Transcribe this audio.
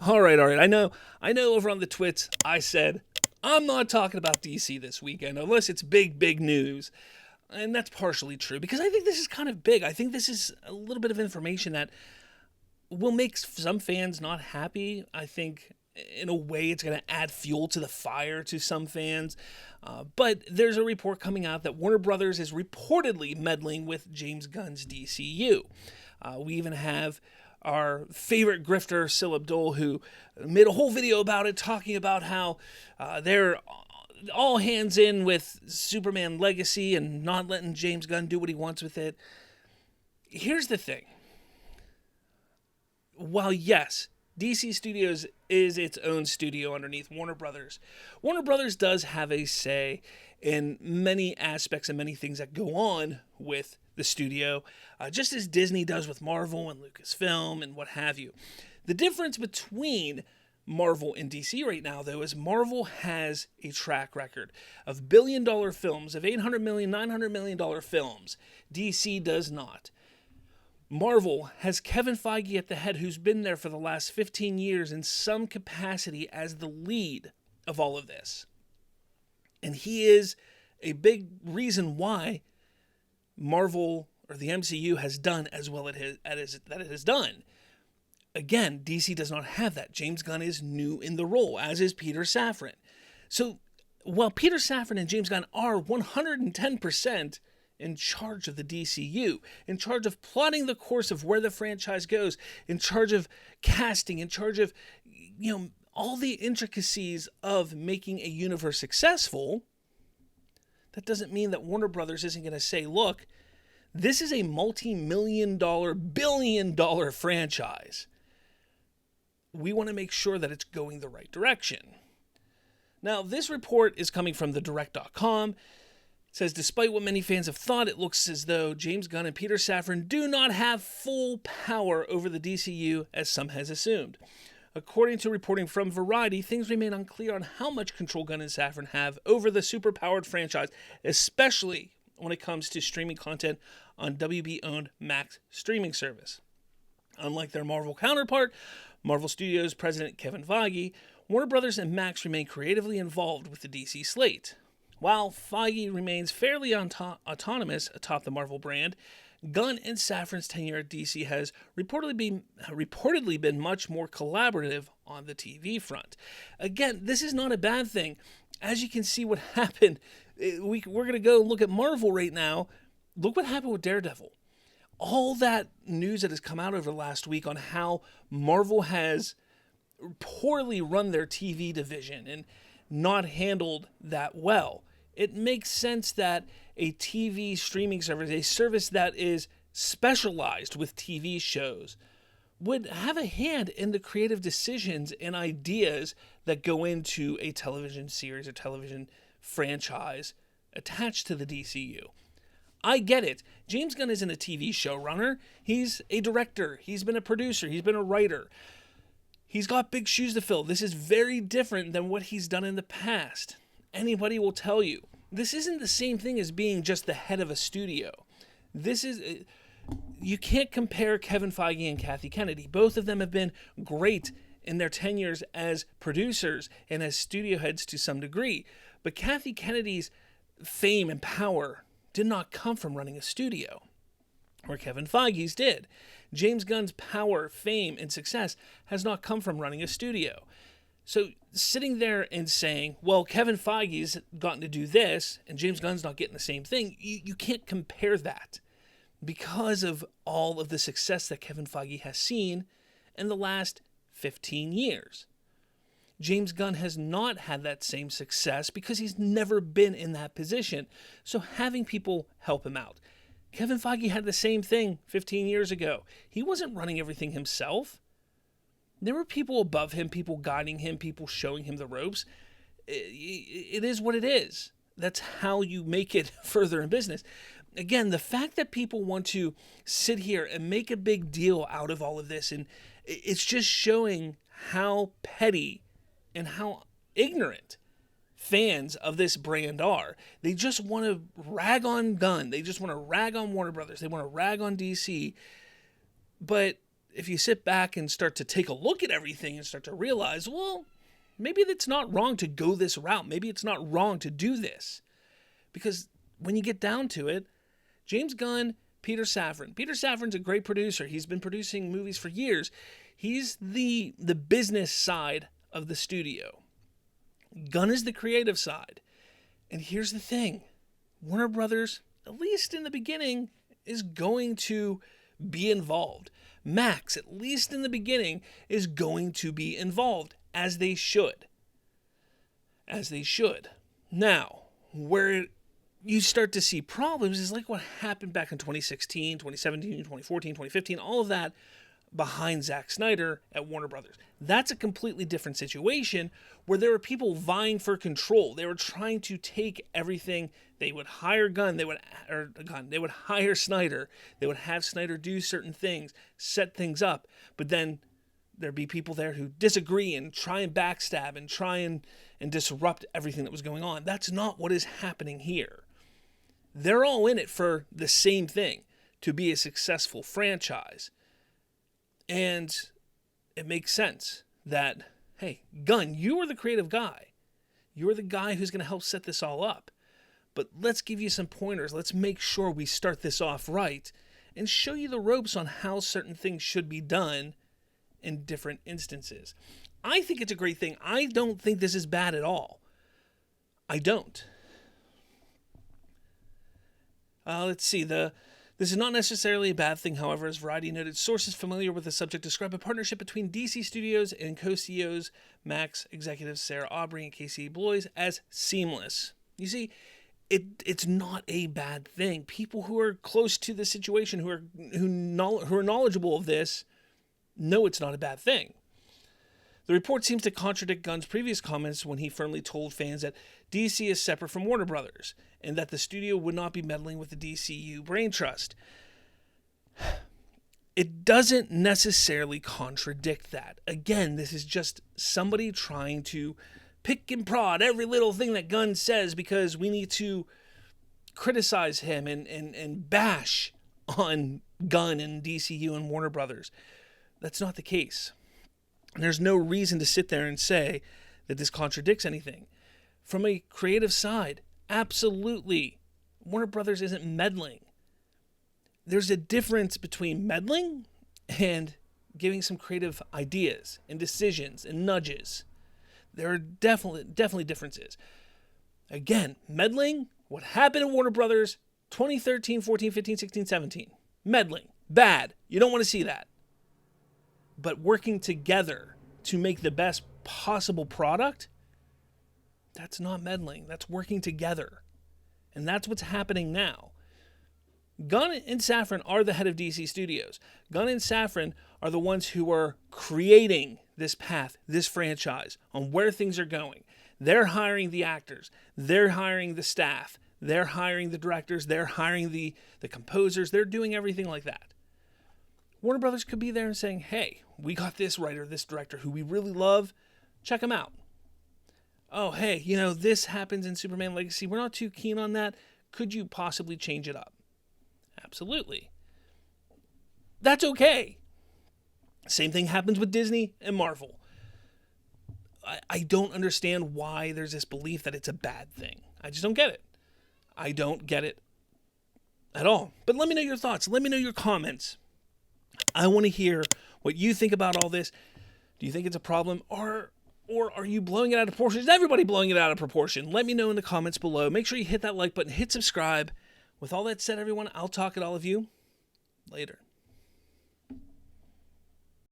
All right. I know over on the twits, I said, I'm not talking about DC this weekend unless it's big news. And that's partially true because I think this is kind of big. I think this is a little bit of information that will make some fans not happy. I think in a way it's going to add fuel to the fire to some fans. But there's a report coming out that Warner Brothers is reportedly meddling with James Gunn's DCU. We even have our favorite grifter, Sil Abdul, who made a whole video about it, talking about how they're all hands in with Superman Legacy and not letting James Gunn do what he wants with it. Here's the thing. While yes, DC Studios is its own studio underneath Warner Brothers, Warner Brothers does have a say in many aspects and many things that go on with the studio, just as Disney does with Marvel and Lucasfilm and what have you. The difference between Marvel and DC right now, though, is Marvel has a track record of billion-dollar films, of $800 million, $900 million films. DC does not. Marvel has Kevin Feige at the head, who's been there for the last 15 years in some capacity as the lead of all of this. And he is a big reason why Marvel or the MCU has done as well that it has done. Again, DC does not have that. James Gunn is new in the role, as is Peter Safran. So while Peter Safran and James Gunn are 110% in charge of the DCU, in charge of plotting the course of where the franchise goes, in charge of casting, in charge of, all the intricacies of making a universe successful, that doesn't mean that Warner Brothers isn't going to say, look, this is a multi-million-dollar, billion-dollar franchise. We want to make sure that it's going the right direction. Now, this report is coming from thedirect.com. It says, despite what many fans have thought, it looks as though James Gunn and Peter Safran do not have full power over the DCU, as some has assumed. According to reporting from Variety, things remain unclear on how much control Gunn and Safran have over the superpowered franchise, especially when it comes to streaming content on WB-owned Max streaming service. Unlike their Marvel counterpart, Marvel Studios president Kevin Feige, Warner Brothers and Max remain creatively involved with the DC slate. While Feige remains fairly autonomous atop the Marvel brand, Gunn and Safran's tenure at DC has reportedly been much more collaborative on the TV front. Again, this is not a bad thing. As you can see what happened, we're going to go look at Marvel right now. Look what happened with Daredevil. All that news that has come out over the last week on how Marvel has poorly run their TV division and not handled that well. It makes sense that a TV streaming service, a service that is specialized with TV shows, would have a hand in the creative decisions and ideas that go into a television series or television franchise attached to the DCU. I get it. James Gunn isn't a TV showrunner. He's a director. He's been a producer. He's been a writer. He's got big shoes to fill. This is very different than what he's done in the past. Anybody will tell you. This isn't the same thing as being just the head of a studio. You can't compare Kevin Feige and Kathy Kennedy. Both of them have been great in their tenures as producers and as studio heads to some degree. But Kathy Kennedy's fame and power did not come from running a studio, where Kevin Feige's did. James Gunn's power, fame, and success has not come from running a studio. So sitting there and saying, well, Kevin Feige's gotten to do this, and James Gunn's not getting the same thing, you can't compare that because of all of the success that Kevin Feige has seen in the last 15 years. James Gunn has not had that same success because he's never been in that position. So having people help him out. Kevin Feige had the same thing 15 years ago. He wasn't running everything himself. There were people above him, people guiding him, people showing him the ropes. It is what it is. That's how you make it further in business. Again, the fact that people want to sit here and make a big deal out of all of this, and it's just showing how petty and how ignorant fans of this brand are. They just want to rag on Gunn. They just want to rag on Warner Brothers. They want to rag on DC. But if you sit back and start to take a look at everything and start to realize, well, maybe it's not wrong to go this route. Maybe it's not wrong to do this. Because when you get down to it, James Gunn, Peter Safran. Peter Safran's a great producer. He's been producing movies for years. He's the business side of the studio. Gunn is the creative side. And here's the thing. Warner Brothers, at least in the beginning, is going to be involved. Max, at least in the beginning, is going to be involved, as they should. As they should. Now, where you start to see problems is like what happened back in 2016, 2017, 2014, 2015, all of that behind Zack Snyder at Warner Brothers. That's a completely different situation where there were people vying for control. They were trying to take everything. They would hire Gunn, they would hire Snyder, they would have Snyder do certain things, set things up, but then there'd be people there who disagree and try and backstab and try and disrupt everything that was going on. That's not what is happening here. They're all in it for the same thing, to be a successful franchise. And it makes sense that, hey, Gunn, you are the creative guy. You're the guy who's going to help set this all up. But let's give you some pointers. Let's make sure we start this off right and show you the ropes on how certain things should be done in different instances. I think it's a great thing. I don't think this is bad at all. I don't. Let's see. This is not necessarily a bad thing, however, as Variety noted. Sources familiar with the subject describe a partnership between DC Studios and co-CEOs Max executives Sarah Aubrey and Casey Bloys as seamless. You see, it's not a bad thing. People who are close to the situation, who are knowledgeable of this, know it's not a bad thing. The report seems to contradict Gunn's previous comments when he firmly told fans that DC is separate from Warner Brothers and that the studio would not be meddling with the DCU brain trust. It doesn't necessarily contradict that. Again, this is just somebody trying to pick and prod every little thing that Gunn says because we need to criticize him and bash on Gunn and DCU and Warner Brothers. That's not the case. There's no reason to sit there and say that this contradicts anything. From a creative side, absolutely, Warner Brothers isn't meddling. There's a difference between meddling and giving some creative ideas and decisions and nudges. There are definitely differences. Again, meddling, what happened at Warner Brothers 2013, 14, 15, 16, 17. Meddling, bad. You don't want to see that. But working together to make the best possible product, that's not meddling. That's working together. And that's what's happening now. Gunn and Safran are the head of DC Studios. Gunn and Safran are the ones who are creating this path, this franchise, on where things are going. They're hiring the actors. They're hiring the staff. They're hiring the directors. They're hiring the composers. They're doing everything like that. Warner Brothers could be there and saying, hey, we got this writer, this director who we really love. Check him out. Oh, hey, this happens in Superman Legacy. We're not too keen on that. Could you possibly change it up? Absolutely. That's okay. Same thing happens with Disney and Marvel. I don't understand why there's this belief that it's a bad thing. I just don't get it. I don't get it at all. But let me know your thoughts. Let me know your comments. I want to hear what you think about all this. Do you think it's a problem? Or are you blowing it out of proportion? Is everybody blowing it out of proportion? Let me know in the comments below. Make sure you hit that like button, hit subscribe. With all that said, everyone, I'll talk at all of you later.